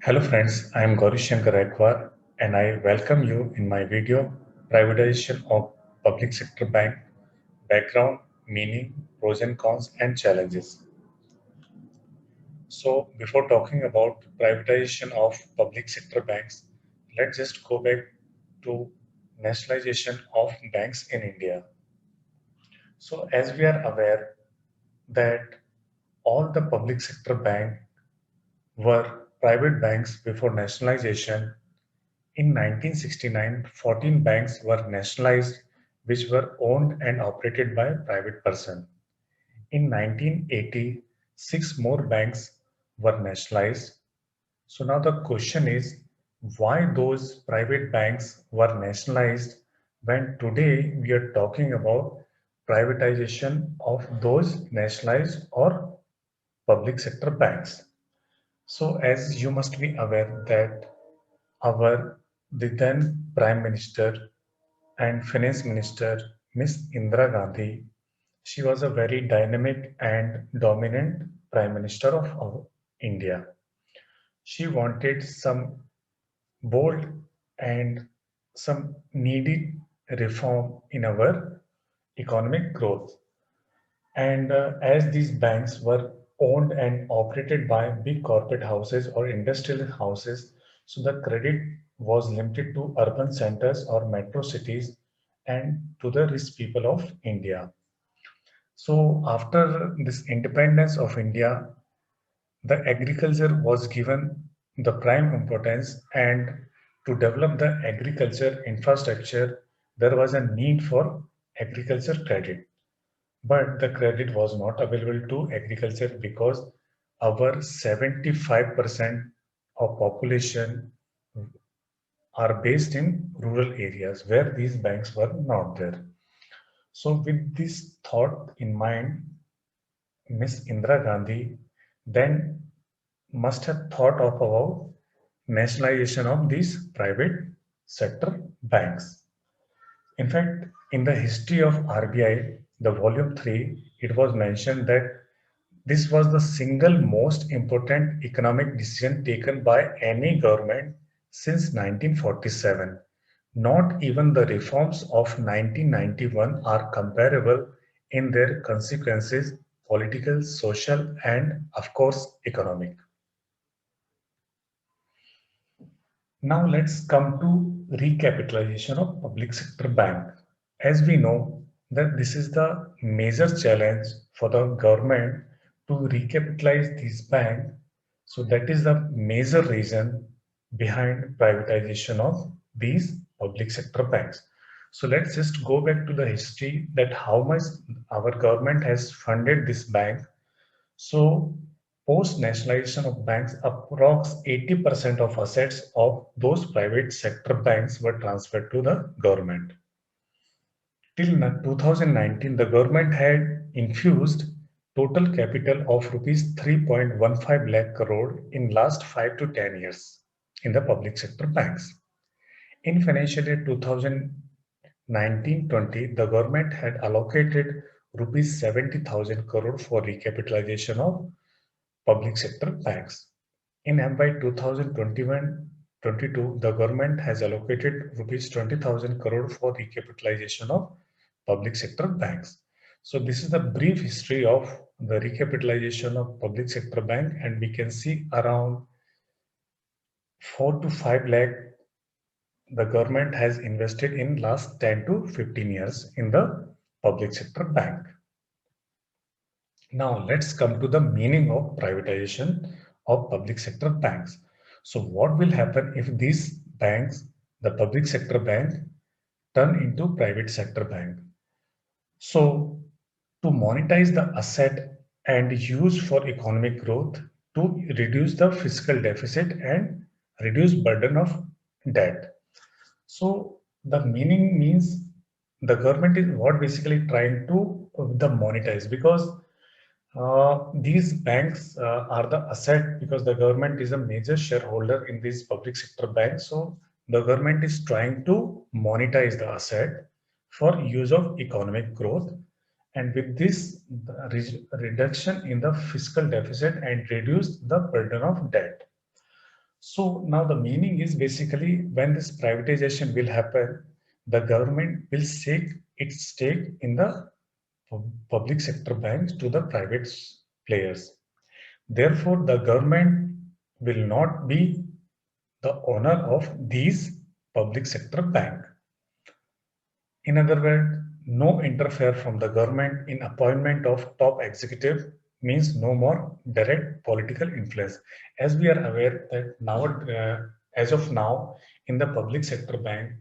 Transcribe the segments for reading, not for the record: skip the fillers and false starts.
Hello friends, I am Gauri Shankar Ekwar and I welcome you in my video Privatization of Public Sector Bank Background, Meaning, Pros and Cons and Challenges. So before talking about privatization of public sector banks, let's just go back to nationalization of banks in India. So as we are aware that all the public sector banks were private banks before nationalization. In 1969, 14 banks were nationalized, which were owned and operated by private person. In 1980, six more banks were nationalized. So now the question is, why those private banks were nationalized when today we are talking about privatization of those nationalized or public sector banks? So as you must be aware that our the then Prime Minister and Finance Minister, Miss Indira Gandhi, she was a very dynamic and dominant Prime Minister of India. She wanted some bold and some needed reform in our economic growth. And as these banks were owned and operated by big corporate houses or industrial houses, so the credit was limited to urban centers or metro cities and to the rich people of India. So after this independence of India, the agriculture was given the prime importance, and to develop the agriculture infrastructure, there was a need for agriculture credit. But the credit was not available to agriculture because our 75% of population are based in rural areas where these banks were not there. So with this thought in mind, Miss Indira Gandhi then must have thought of about nationalization of these private sector banks. In fact, in the history of RBI, the volume 3, it was mentioned that this was the single most important economic decision taken by any government since 1947. Not even the reforms of 1991 are comparable in their consequences, political, social, and of course, economic. Now let's come to recapitalization of public sector bank. As we know that this is the major challenge for the government to recapitalize these banks. So that is the major reason behind privatization of these public sector banks. So let's just go back to the history that how much our government has funded this bank. So post nationalization of banks, approx 80% of assets of those private sector banks were transferred to the government. Till 2019, the government had infused total capital of rupees 3.15 lakh crore in last 5 to 10 years in the public sector banks. In financial year 2019-20, the government had allocated rupees 70,000 crore for recapitalization of public sector banks. In MY 2021-22, the government has allocated rupees 20,000 crore for recapitalization of public sector banks. So this is the brief history of the recapitalization of public sector bank, and we can see around 4 to 5 lakh the government has invested in last 10 to 15 years in the public sector bank. Now let's come to the meaning of privatization of public sector banks. So what will happen if these banks, the public sector bank, turn into private sector bank? So to monetize the asset and use for economic growth, to reduce the fiscal deficit and reduce burden of debt. So the meaning means the government is what basically trying to the monetize, because these banks are the asset, because the government is a major shareholder in these public sector banks. So the government is trying to monetize the asset for use of economic growth. And with this reduction in the fiscal deficit and reduce the burden of debt. So now the meaning is basically when this privatization will happen, the government will take its stake in the public sector banks to the private players. Therefore, the government will not be the owner of these public sector bank. In other words, no interfere from the government in appointment of top executive means no more direct political influence. As we are aware that now, as of now, in the public sector bank,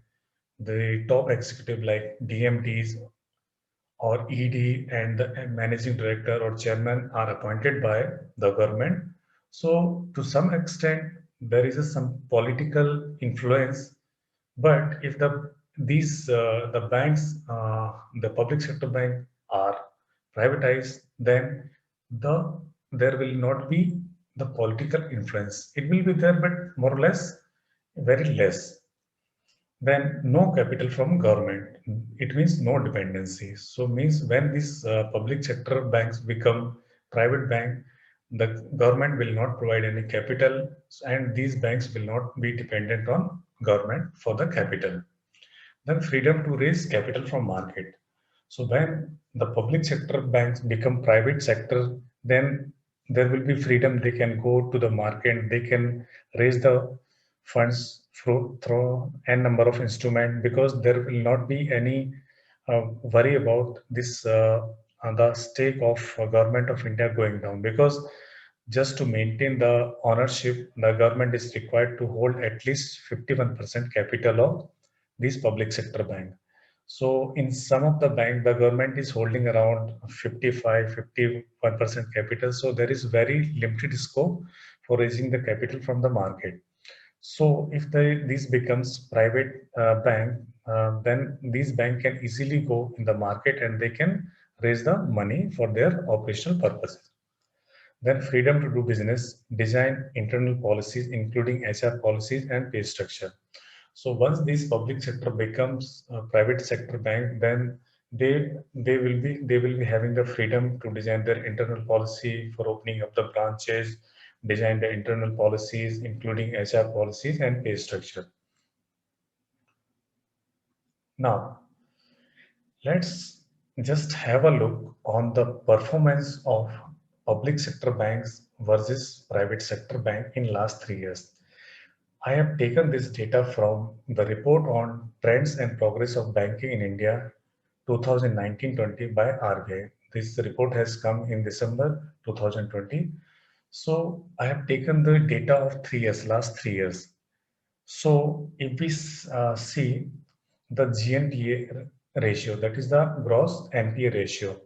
the top executive like DMDs or ED and the managing director or chairman are appointed by the government. So to some extent, there is some political influence, but if the banks, the public sector bank are privatized, then there will not be the political influence. It will be there, but more or less very less. Then no capital from government. It means no dependency. So means when these public sector banks become private bank, the government will not provide any capital, and these banks will not be dependent on government for the capital. Then freedom to raise capital from market. So when the public sector banks become private sector, then there will be freedom. They can go to the market. They can raise the funds through n number of instrument because there will not be any worry about this the stake of government of India going down, because just to maintain the ownership, the government is required to hold at least 51% capital of these public sector bank. So in some of the bank, the government is holding around 55, 51% capital. So there is very limited scope for raising the capital from the market. So if this becomes private bank, then these bank can easily go in the market and they can raise the money for their operational purposes. Then freedom to do business, design internal policies, including HR policies and pay structure. So once this public sector becomes a private sector bank, then they will be having the freedom to design their internal policy for opening up the branches, design the internal policies, including HR policies and pay structure. Now, let's just have a look on the performance of public sector banks versus private sector bank in last 3 years. I have taken this data from the report on trends and progress of banking in India 2019-20 by RBI. This report has come in December 2020. So I have taken the data of 3 years, last 3 years. So if we see the GNPA ratio, that is the gross NPA ratio.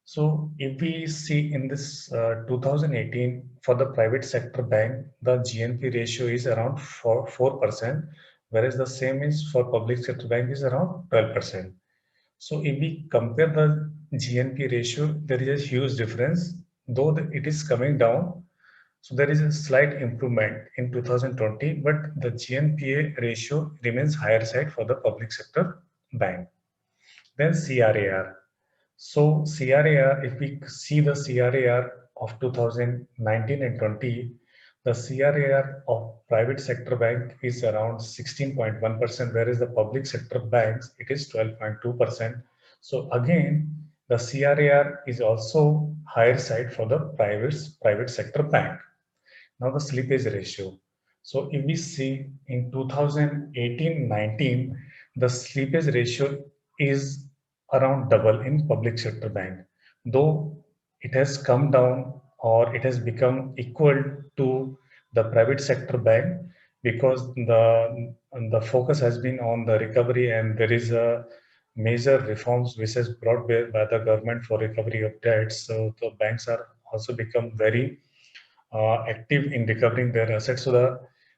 So if we see in this 2018 for the private sector bank, the GNP ratio is around 4%, whereas the same is for public sector bank is around 12%. So if we compare the GNP ratio, there is a huge difference, though it is coming down. So there is a slight improvement in 2020, but the GNPA ratio remains higher side for the public sector bank. Then CRAR. So CRAR, if we see the CRAR of 2019 and 20, the CRAR of private sector bank is around 16.1%, whereas the public sector banks, it is 12.2%. So again, the CRAR is also higher side for the private sector bank. Now the slippage ratio. So if we see in 2018-19, the slippage ratio is around double in public sector bank, though it has come down or it has become equal to the private sector bank because the focus has been on the recovery, and there is a major reforms which has brought by the government for recovery of debts. So the banks are also become very active in recovering their assets. So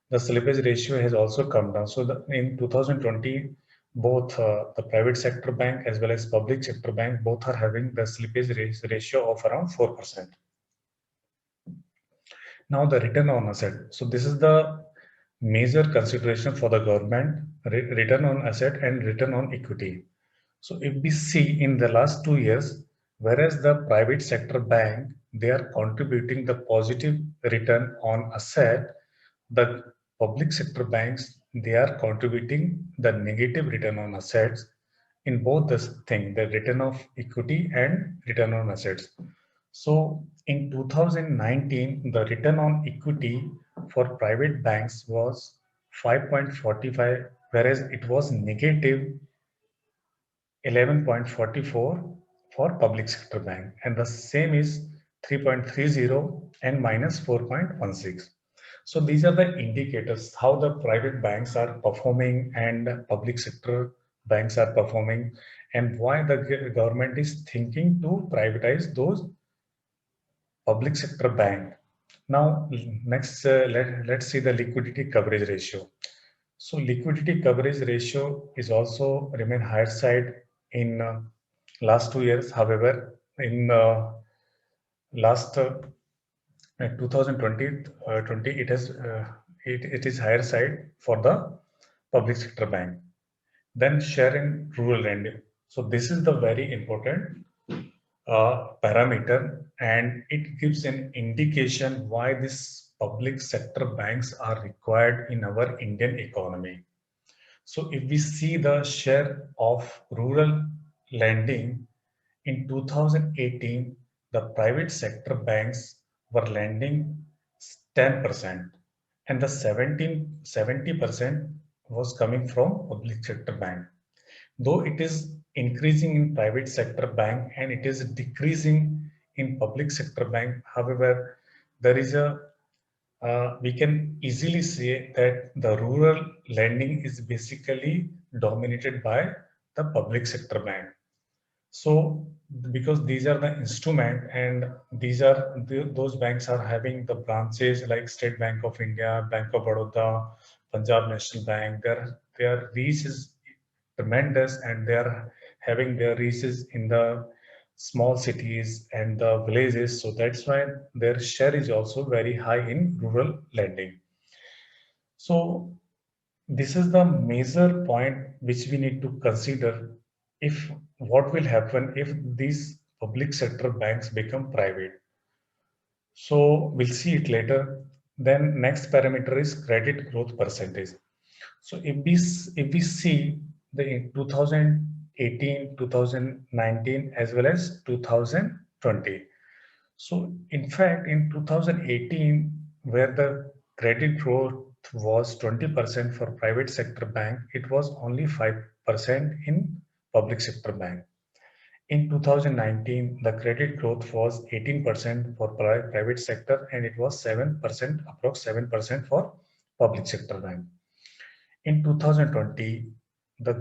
the slippage ratio has also come down. So in 2020, both the private sector bank as well as public sector bank both are having the slippage ratio of around 4%. Now the return on asset. So this is the major consideration for the government, return on asset and return on equity. So if we see in the last 2 years, whereas the private sector bank, they are contributing the positive return on asset, the public sector banks, they are contributing the negative return on assets in both this thing, the return of equity and return on assets. So in 2019, the return on equity for private banks was 5.45, whereas it was negative 11.44 for public sector bank, and the same is 3.30 and minus 4.16. So these are the indicators how the private banks are performing and public sector banks are performing, and why the government is thinking to privatize those public sector bank. Now, next, let's see the liquidity coverage ratio. So liquidity coverage ratio is also remain higher side in last 2 years. However, in last 2020, it has it is higher side for the public sector bank. Then share in rural lending. So this is the very important parameter, and it gives an indication why these public sector banks are required in our Indian economy. So if we see the share of rural lending in 2018, the private sector banks were lending 10%, and the 70% was coming from public sector bank. Though it is increasing in private sector bank and it is decreasing in public sector bank, however, there is a we can easily say that the rural lending is basically dominated by the public sector bank. So because these are the instrument, and these are those banks are having the branches like State Bank of India, Bank of Baroda, Punjab National Bank. Their reach is tremendous, and they are having their reaches in the small cities and the villages. So that's why their share is also very high in rural lending. So this is the major point which we need to consider if what will happen if these public sector banks become private. So we'll see it later. Then next parameter is credit growth percentage. So if we see the in 2018, 2019 as well as 2020. So in fact, in 2018, where the credit growth was 20% for private sector bank, it was only 5% in public sector bank. In 2019, the credit growth was 18% for private sector, and it was 7%, approx 7% for public sector bank. In 2020, the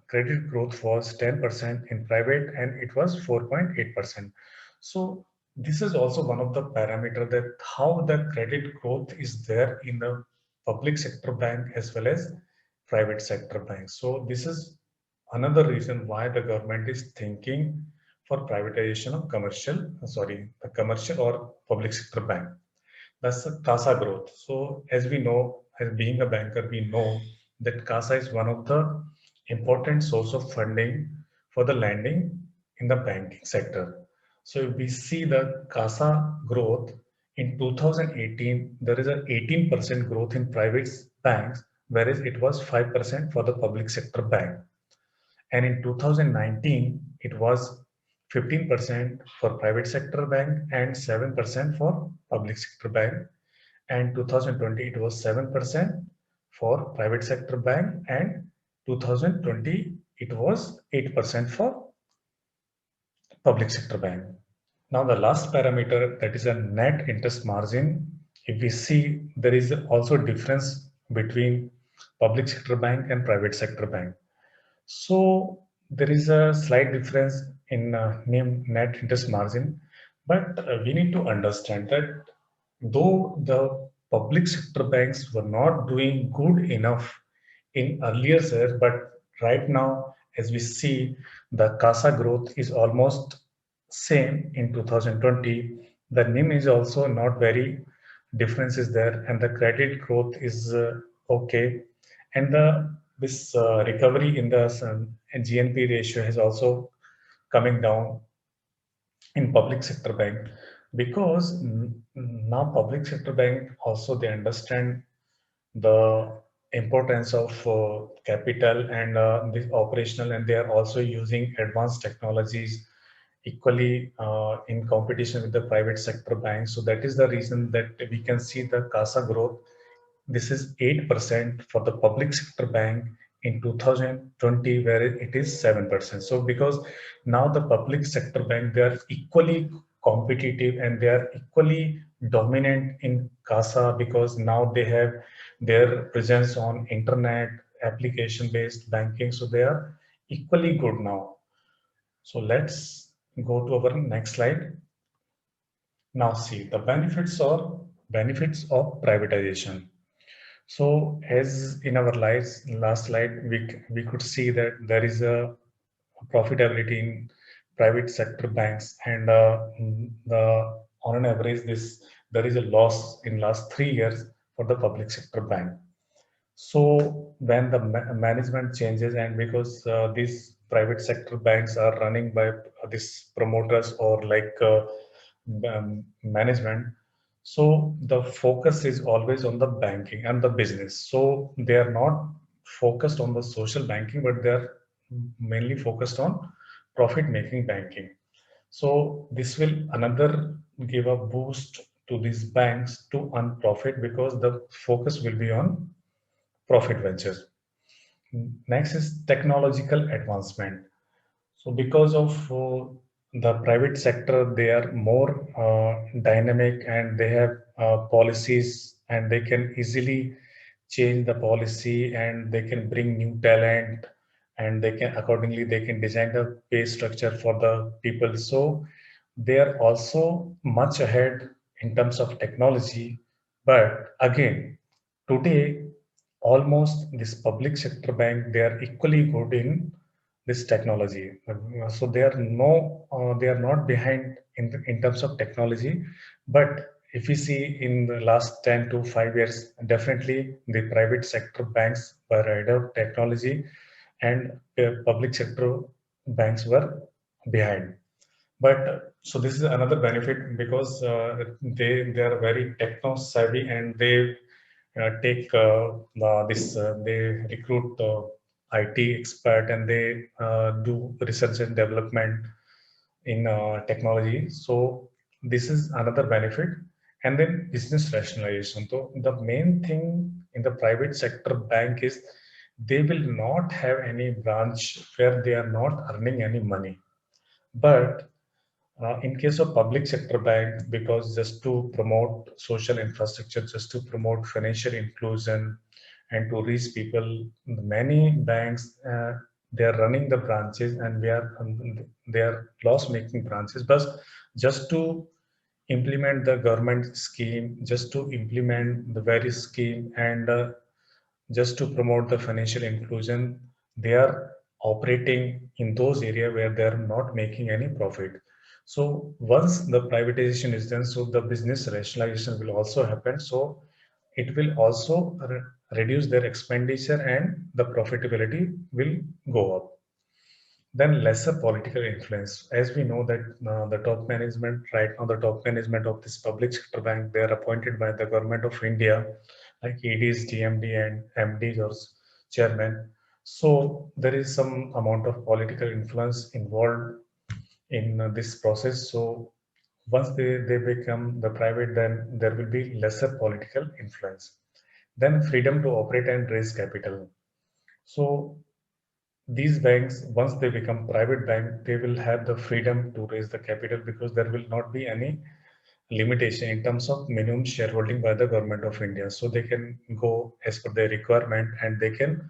credit growth was 10% in private, and it was 4.8%. So this is also one of the parameter that how the credit growth is there in the public sector bank as well as private sector bank. So this is another reason why the government is thinking for privatization of the commercial or public sector bank. That's the CASA growth. So as we know, as being a banker, we know that CASA is one of the important source of funding for the lending in the banking sector. So if we see the CASA growth in 2018, there is an 18% growth in private banks, whereas it was 5% for the public sector bank. And in 2019, it was 15% for private sector bank and 7% for public sector bank. And 2020, it was 7% for private sector bank, and 2020, it was 8% for public sector bank. Now the last parameter, that is a net interest margin. If we see, there is also difference between public sector bank and private sector bank. So there is a slight difference in net interest margin, but we need to understand that though the public sector banks were not doing good enough in earlier years, but right now, as we see, the CASA growth is almost same in 2020. The NIM is also not very difference is there, and the credit growth is okay, and the this recovery in the GNP ratio has also coming down in public sector bank. because now public sector bank also they understand the importance of capital and this operational, and they are also using advanced technologies equally in competition with the private sector banks. So that is the reason that we can see the CASA growth. This is 8% for the public sector bank in 2020, where it is 7%. So because now the public sector bank, they are equally competitive and they are equally dominant in CASA, because now they have their presence on internet, application based banking. So they are equally good now. So let's go to our next slide. Now see the benefits of privatization. So as in our last slide, we could see that there is a profitability in private sector banks, and the on an average this there is a loss in last 3 years for the public sector bank. So when the management changes, and because these private sector banks are running by these promoters or like management, so the focus is always on the banking and the business. So they are not focused on the social banking, but they are mainly focused on profit making banking. So this will another give a boost to these banks to earn profit, because the focus will be on profit ventures. Next is technological advancement. So because of the private sector, they are more dynamic, and they have policies, and they can easily change the policy, and they can bring new talent, and they can accordingly they can design the pay structure for the people. So they are also much ahead in terms of technology. But again, today almost this public sector bank, they are equally good in this technology. So they are they are not behind in terms of technology. But if we see in the last 10 to 5 years, definitely the private sector banks were ahead of technology, and public sector banks were behind. But so this is another benefit, because they are very techno savvy, and they take this they recruit IT expert, and they do research and development in technology. So this is another benefit. And then business rationalization. So the main thing in the private sector bank is they will not have any branch where they are not earning any money. But in case of public sector bank, because just to promote social infrastructure, just to promote financial inclusion, and to reach people, many banks they are running the branches, and they are loss making branches. But just to implement the government scheme, just to implement the various scheme, and just to promote the financial inclusion, they are operating in those areas where they are not making any profit. So once the privatization is done, so the business rationalization will also happen. So it will also reduce their expenditure, and the profitability will go up. Then lesser political influence. As we know that the top management right now, the top management of this public sector bank, they are appointed by the government of India, like EDs, DMD, and MDs or chairman. So there is some amount of political influence involved in this process. So once they become the private, then there will be lesser political influence. Then freedom to operate and raise capital. So these banks, once they become private bank, they will have the freedom to raise the capital, because there will not be any limitation in terms of minimum shareholding by the government of India. So they can go as per their requirement, and they can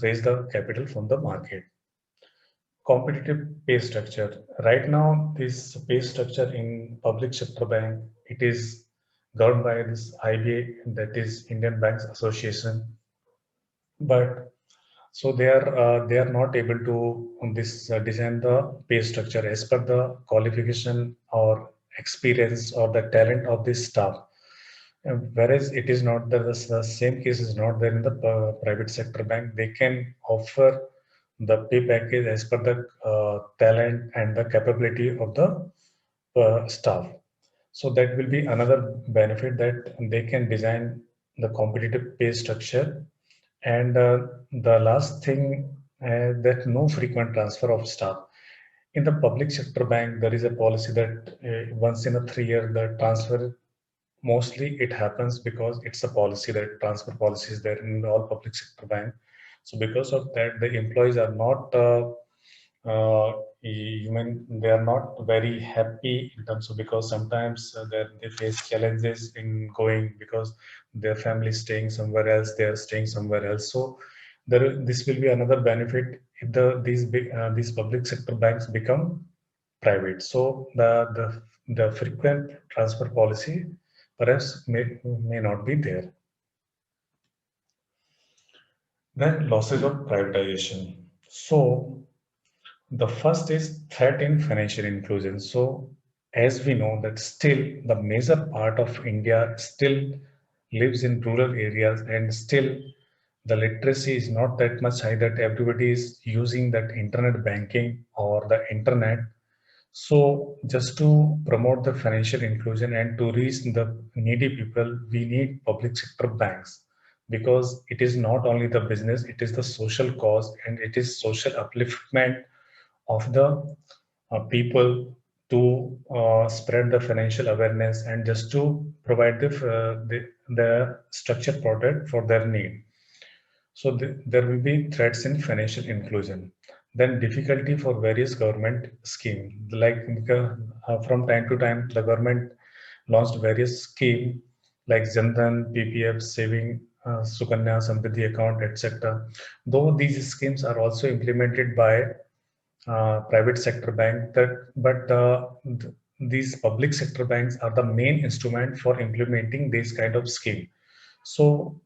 raise the capital from the market. Competitive pay structure. Right now, this pay structure in public sector bank, it is governed by this IBA, that is Indian Banks Association. But so they are not able to on this design the pay structure as per the qualification or experience or the talent of the staff. Whereas it is not the same case is not there in the private sector bank. They can offer the pay package as per the talent and the capability of the staff. So that will be another benefit, that they can design the competitive pay structure. And the last thing, that no frequent transfer of staff. In the public sector bank, there is a policy that once in a 3 year, the transfer, mostly it happens because it's a policy, that transfer policy is there in all public sector bank. So because of that, the employees are not they are not very happy in terms of, because sometimes they face challenges in going, because their family is staying somewhere else, they are staying somewhere else. So this will be another benefit if these public sector banks become private. So the frequent transfer policy perhaps may not be there. Then losses of privatization. So the first is threat in financial inclusion. So as we know that still the major part of India still lives in rural areas, and still the literacy is not that much high that everybody is using that internet banking or the internet. So just to promote the financial inclusion and to reach the needy people, we need public sector banks, because it is not only the business, it is the social cause, and it is social upliftment of the people, to spread the financial awareness and just to provide the structured product for their need. So there will be threats in financial inclusion. Then difficulty for various government scheme, like from time to time the government launched various scheme like Jandan, PPF, saving, Sukanya Samriddhi account, etc. Though these schemes are also implemented by private sector bank, but these public sector banks are the main instrument for implementing this kind of scheme. So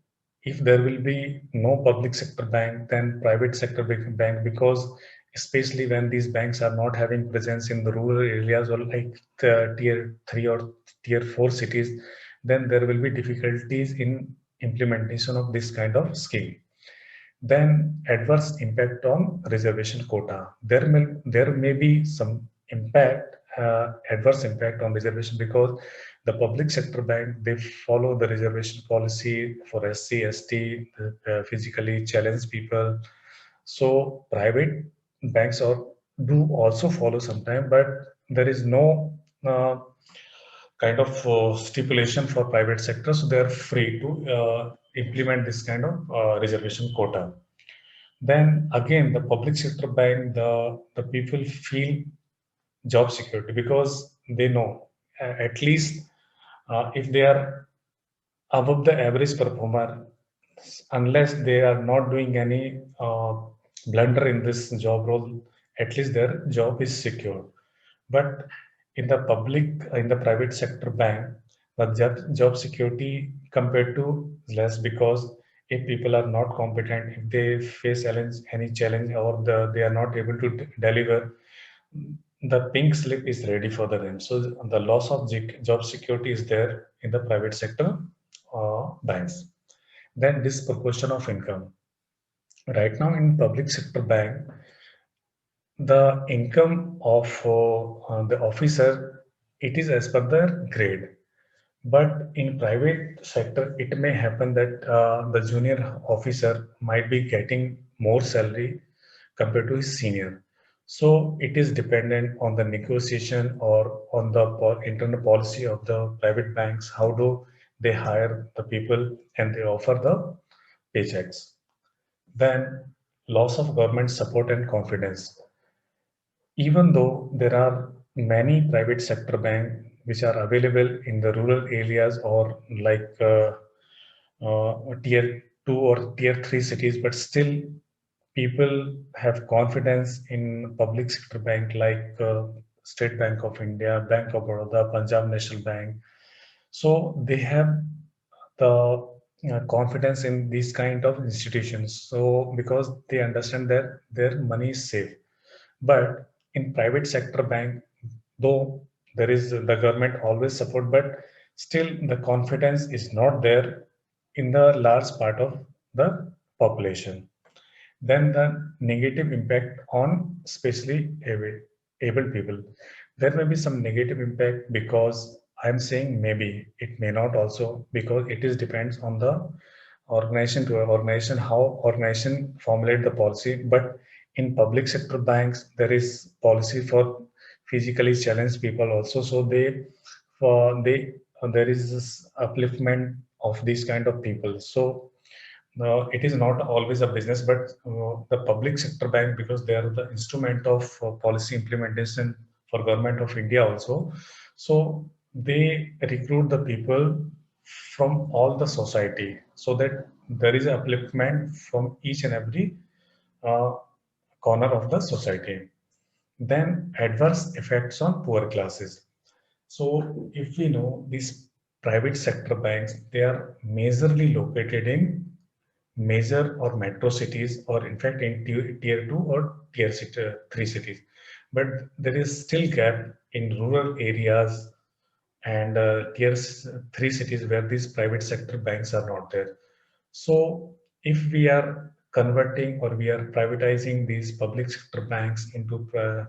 if there will be no public sector bank, then private sector bank, because especially when these banks are not having presence in the rural areas, or like the tier 3 or tier 4 cities, then there will be difficulties in implementation of this kind of scheme. Then adverse impact on reservation quota. There may be some impact, adverse impact on reservation, because the public sector bank, they follow the reservation policy for SC, ST, physically challenged people. So private banks do also follow sometime, but there is no kind of stipulation for private sector, so they are free to implement this kind of reservation quota. Then again, the public sector bank, the people feel job security, because they know at least if they are above the average performer, unless they are not doing any blunder in this job role, at least their job is secure. But in the private sector bank, the job security compared to less, because if people are not competent, if they face any challenge, or they are not able to deliver, the pink slip is ready for them. So the loss of job security is there in the private sector banks. Then disproportion of income. Right now in public sector bank, the income of the officer, it is as per their grade. But in private sector, it may happen that the junior officer might be getting more salary compared to his senior. So it is dependent on the negotiation or on the internal policy of the private banks. How do they hire the people and they offer the paychecks? Then loss of government support and confidence. Even though there are many private sector banks which are available in the rural areas, or like tier 2 or tier 3 cities, but still people have confidence in public sector bank like State Bank of India, Bank of Baroda, Punjab National Bank. So they have the confidence in these kind of institutions. So because they understand that their money is safe. But in private sector bank, though there is the government always support, but still the confidence is not there in the large part of the population. Then the negative impact on especially able people. There may be some negative impact because I'm saying maybe it may not also because it is depends on the organization to organization how organization formulate the policy. But in public sector banks there is policy for physically challenged people also, so they there is this upliftment of these kind of people. So it is not always a business, but the public sector bank, because they are the instrument of policy implementation for government of India also. So they recruit the people from all the society, so that there is a upliftment from each and every uh, corner of the society. Then adverse effects on poor classes. So if we know these private sector banks, they are majorly located in major or metro cities, or in fact in tier 2 or tier 3 cities. But there is still gap in rural areas and tier 3 cities where these private sector banks are not there. So if we are converting or we are privatizing these public sector banks into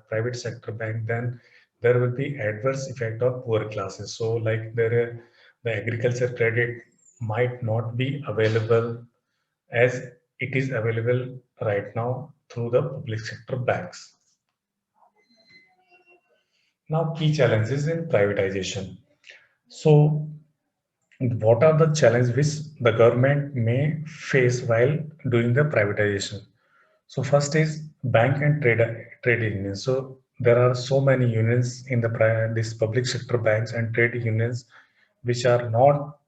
private sector bank, then there will be adverse effect on poor classes. So like the agriculture credit might not be available as it is available right now through the public sector banks. Now, key challenges in privatization. So, what are the challenges which the government may face while doing the privatization? So, first is bank and trade unions. So, there are so many unions in the this public sector banks and trade unions which are not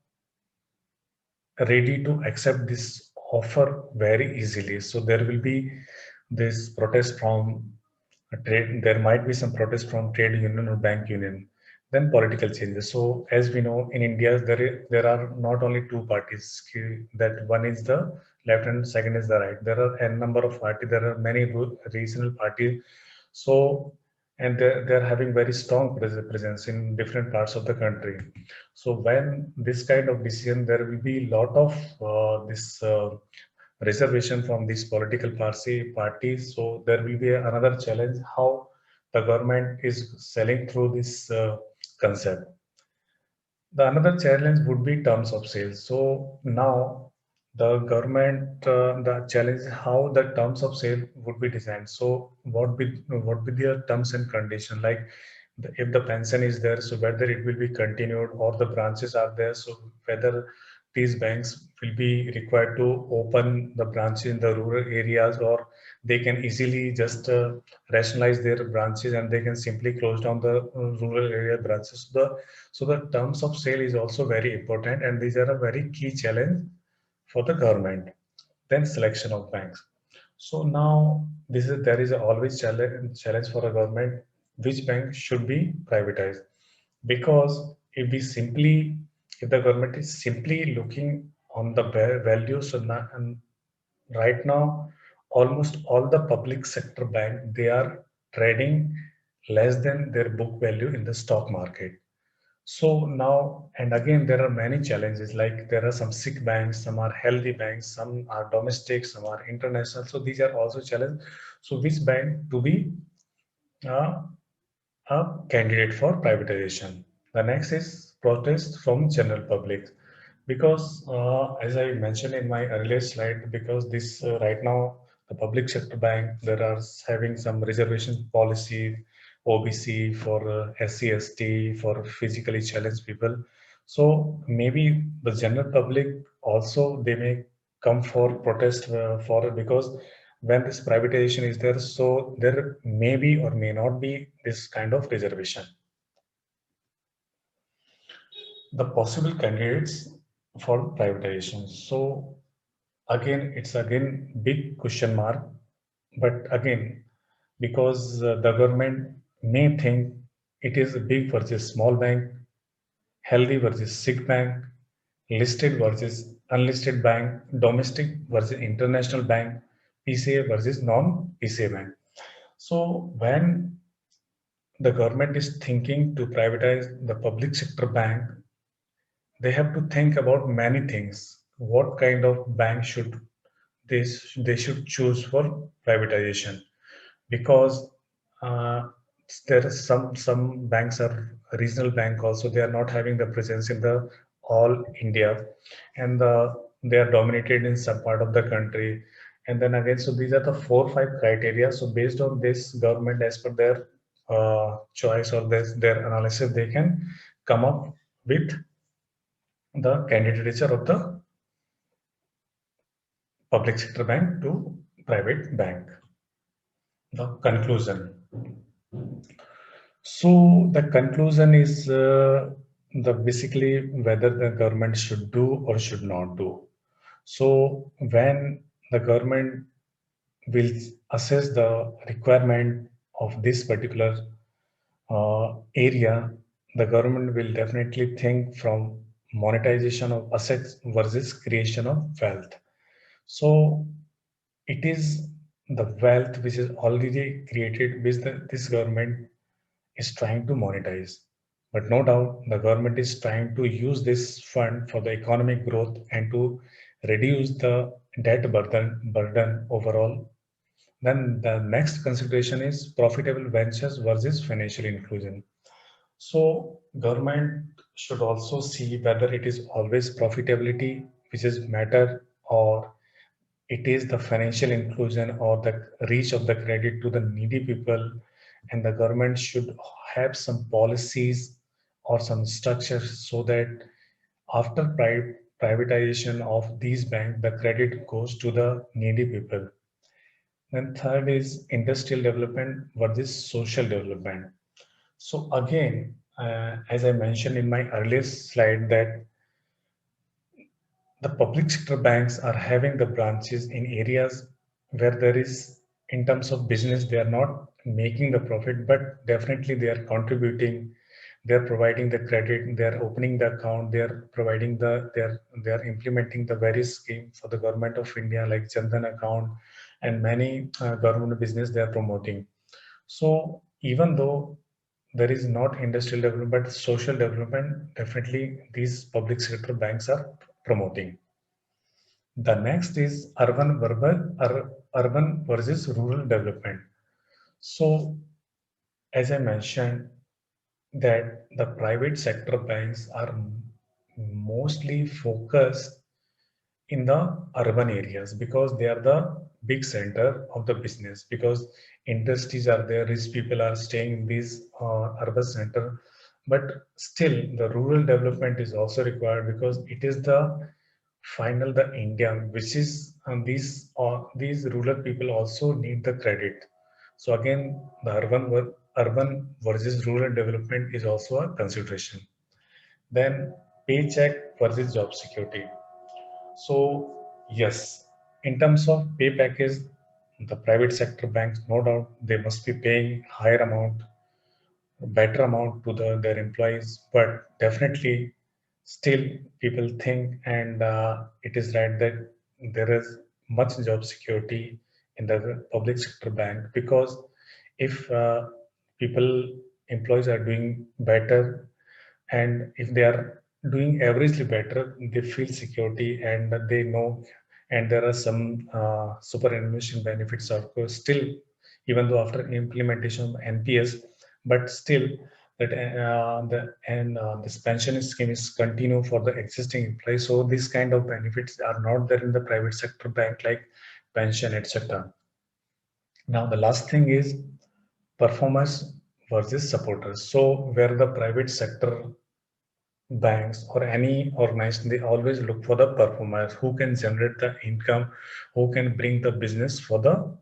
ready to accept this offer very easily. So there will be this protest from a trade. There might be some protest from trade union or bank union. Then political changes. So as we know, in India, there are not only two parties. That one is the left and second is the right. There are a number of parties. There are many regional parties. So and they're having very strong presence in different parts of the country. So when this kind of decision, there will be a lot of this reservation from these political parties. So there will be another challenge how the government is selling through this concept. The another challenge would be terms of sales. So now the government, the challenge is how the terms of sale would be designed. So what be the terms and condition, like if the pension is there, so whether it will be continued or the branches are there, so whether these banks will be required to open the branches in the rural areas, or they can easily just rationalize their branches and they can simply close down the rural area branches. So the terms of sale is also very important, and these are a very key challenge for the government. Then selection of banks. So now there is a always challenge for a government which bank should be privatized, because if the government is simply looking on the value, so now, and right now almost all the public sector bank, they are trading less than their book value in the stock market. So now, and again, there are many challenges, like there are some sick banks, some are healthy banks, some are domestic, some are international. So these are also challenges. So which bank to be uh, a candidate for privatization? The next is protest from general public. Because as I mentioned in my earlier slide, because this right now, the public sector bank, there are having some reservation policy, OBC for SC, ST, for physically challenged people. So maybe the general public also, they may come for protest for, because when this privatization is there, so there may be or may not be this kind of reservation. The possible candidates for privatization. So again, it's again big question mark. But again, because the government may think it is a big versus small bank, healthy versus sick bank, listed versus unlisted bank, domestic versus international bank, PCA versus non-PCA bank. So when the government is thinking to privatize the public sector bank, they have to think about many things. What kind of bank should they should choose for privatization? Because uh, there is some banks are regional bank also. They are not having the presence in the all India, and they are dominated in some part of the country. And then again, so these are the 4 5 criteria. So based on this, government, as per their choice or their analysis, they can come up with the candidature of the public sector bank to private bank. The conclusion. So the conclusion is the basically whether the government should do or should not do. So when the government will assess the requirement of this particular area, the government will definitely think from monetization of assets versus creation of wealth. So it is the wealth which is already created, which this government is trying to monetize. But no doubt, the government is trying to use this fund for the economic growth and to reduce the debt burden overall. Then the next consideration is profitable ventures versus financial inclusion. So government should also see whether it is always profitability which is matter, or it is the financial inclusion or the reach of the credit to the needy people. And the government should have some policies or some structures so that after privatization of these banks, the credit goes to the needy people. Then third is industrial development versus social development. So again, as I mentioned in my earlier slide, that the public sector banks are having the branches in areas where there is, in terms of business, they are not making the profit, but definitely they are contributing. They are providing the credit. They are opening the account. They are providing they are implementing the various scheme for the government of India, like Jandan account, and many government business they are promoting. So even though there is not industrial development, but social development, definitely these public sector banks are promoting. The next is urban versus rural development. So, as I mentioned, that the private sector banks are mostly focused in the urban areas because they are the big center of the business, because industries are there, rich people are staying in these urban center. But still the rural development is also required because it is the final the India which is these rural people also need the credit. So again, the urban versus rural development is also a consideration. Then paycheck versus job security. So yes, in terms of pay package, the private sector banks, no doubt, they must be paying higher amount, better amount to their employees. But definitely, still people think, and it is right that there is much job security in the public sector bank, because if people employees are doing better, and if they are doing averagely better, they feel security and they know. And there are some superannuation benefits, of course, still, even though after implementation of NPS, but still that this pension scheme is continue for the existing employees. So these kind of benefits are not there in the private sector bank, like pension, etc. Now the last thing is performers versus supporters. So where the private sector banks or any organization, they always look for the performers who can generate the income, who can bring the business for the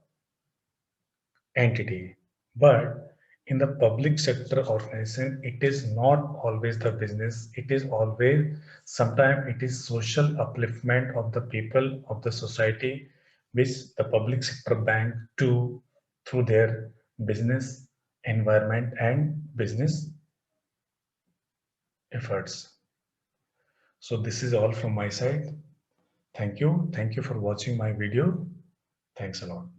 entity. But in the public sector organization, it is not always the business, it is always, sometimes it is social upliftment of the people of the society, which the public sector bank do through their business environment and business efforts. So this is all from my side. Thank you. Thank you for watching my video. Thanks a lot.